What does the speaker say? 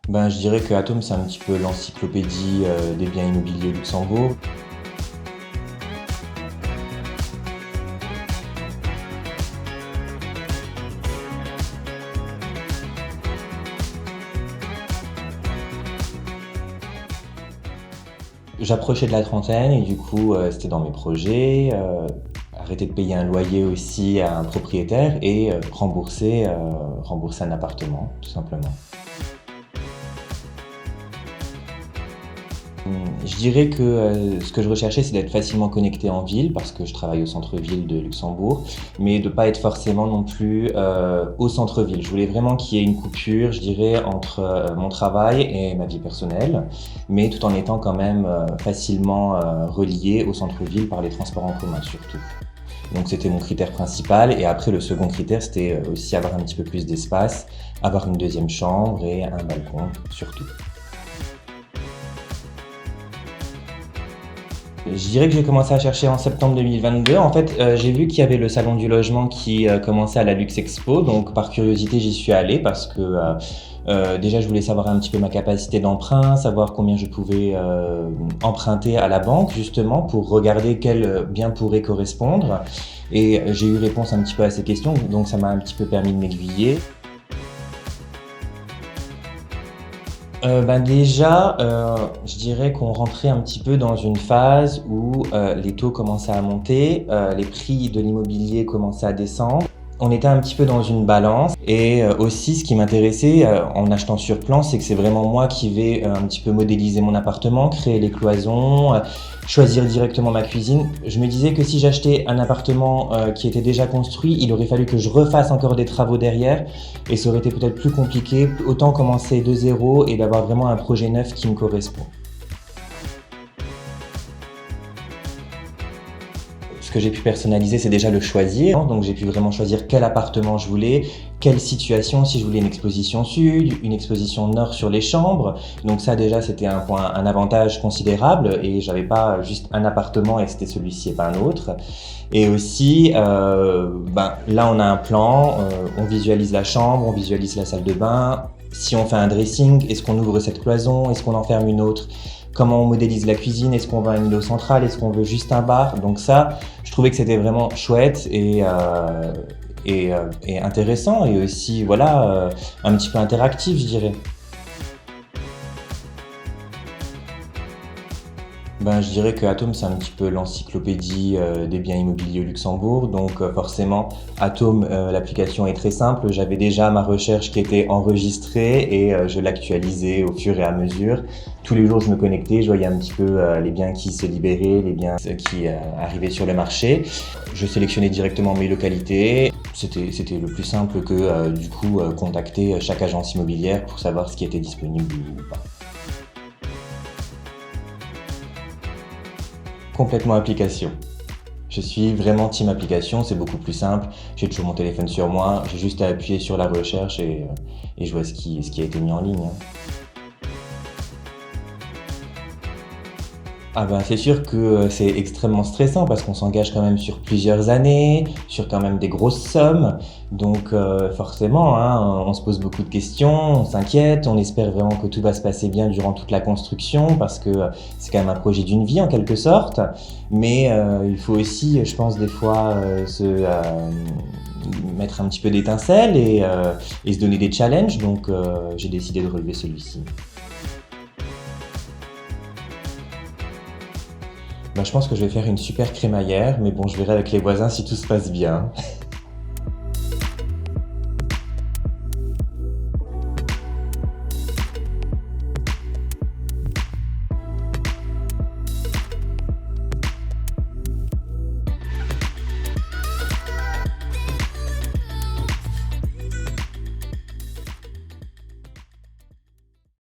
Je dirais que Atom, c'est un petit peu l'encyclopédie des biens immobiliers au Luxembourg. J'approchais de la trentaine et du coup, c'était dans mes projets. Arrêter de payer un loyer aussi à un propriétaire et rembourser un appartement, tout simplement. Je dirais que ce que je recherchais, c'est d'être facilement connecté en ville, parce que je travaille au centre-ville de Luxembourg, mais de pas être forcément non plus au centre-ville. Je voulais vraiment qu'il y ait une coupure, je dirais, entre mon travail et ma vie personnelle, mais tout en étant quand même facilement relié au centre-ville par les transports en commun surtout. Donc c'était mon critère principal, et après le second critère, c'était aussi avoir un petit peu plus d'espace, avoir une deuxième chambre et un balcon surtout. Je dirais que j'ai commencé à chercher en septembre 2022. En fait, j'ai vu qu'il y avait le salon du logement qui commençait à la Luxe Expo, donc par curiosité j'y suis allée parce que déjà je voulais savoir un petit peu ma capacité d'emprunt, savoir combien je pouvais emprunter à la banque justement pour regarder quel bien pourrait correspondre. Et j'ai eu réponse un petit peu à ces questions, donc ça m'a un petit peu permis de m'aiguiller. Déjà, je dirais qu'on rentrait un petit peu dans une phase où les taux commençaient à monter, les prix de l'immobilier commençaient à descendre. On était un petit peu dans une balance et aussi ce qui m'intéressait en achetant sur plan, c'est que c'est vraiment moi qui vais un petit peu modéliser mon appartement, créer les cloisons, choisir directement ma cuisine. Je me disais que si j'achetais un appartement qui était déjà construit, il aurait fallu que je refasse encore des travaux derrière et ça aurait été peut-être plus compliqué. Autant commencer de zéro et d'avoir vraiment un projet neuf qui me correspond. Ce que j'ai pu personnaliser, c'est déjà le choisir. Donc j'ai pu vraiment choisir quel appartement je voulais, quelle situation, si je voulais une exposition sud, une exposition nord sur les chambres. Donc ça déjà c'était un avantage considérable et j'avais pas juste un appartement et c'était celui-ci et pas un autre. Et aussi, là on a un plan, on visualise la chambre, on visualise la salle de bain. Si on fait un dressing, est-ce qu'on ouvre cette cloison, est-ce qu'on en ferme une autre? Comment on modélise la cuisine, est-ce qu'on veut un îlot central, est-ce qu'on veut juste un bar? Donc ça, je trouvais que c'était vraiment chouette et intéressant et aussi un petit peu interactif, je dirais. Je dirais que Atom, c'est un petit peu l'encyclopédie des biens immobiliers au Luxembourg. Donc forcément, Atom, l'application est très simple. J'avais déjà ma recherche qui était enregistrée et je l'actualisais au fur et à mesure. Tous les jours, je me connectais, je voyais un petit peu les biens qui se libéraient, les biens qui arrivaient sur le marché. Je sélectionnais directement mes localités. C'était le plus simple que contacter chaque agence immobilière pour savoir ce qui était disponible ou pas. Complètement application. Je suis vraiment team application, c'est beaucoup plus simple. J'ai toujours mon téléphone sur moi, j'ai juste à appuyer sur la recherche et je vois ce qui a été mis en ligne. C'est sûr que c'est extrêmement stressant parce qu'on s'engage quand même sur plusieurs années, sur quand même des grosses sommes. Donc forcément, hein, on se pose beaucoup de questions, on s'inquiète, on espère vraiment que tout va se passer bien durant toute la construction parce que c'est quand même un projet d'une vie en quelque sorte. Mais il faut aussi, je pense, des fois mettre un petit peu d'étincelle et se donner des challenges. Donc j'ai décidé de relever celui-ci. Je pense que je vais faire une super crémaillère, mais bon, je verrai avec les voisins si tout se passe bien.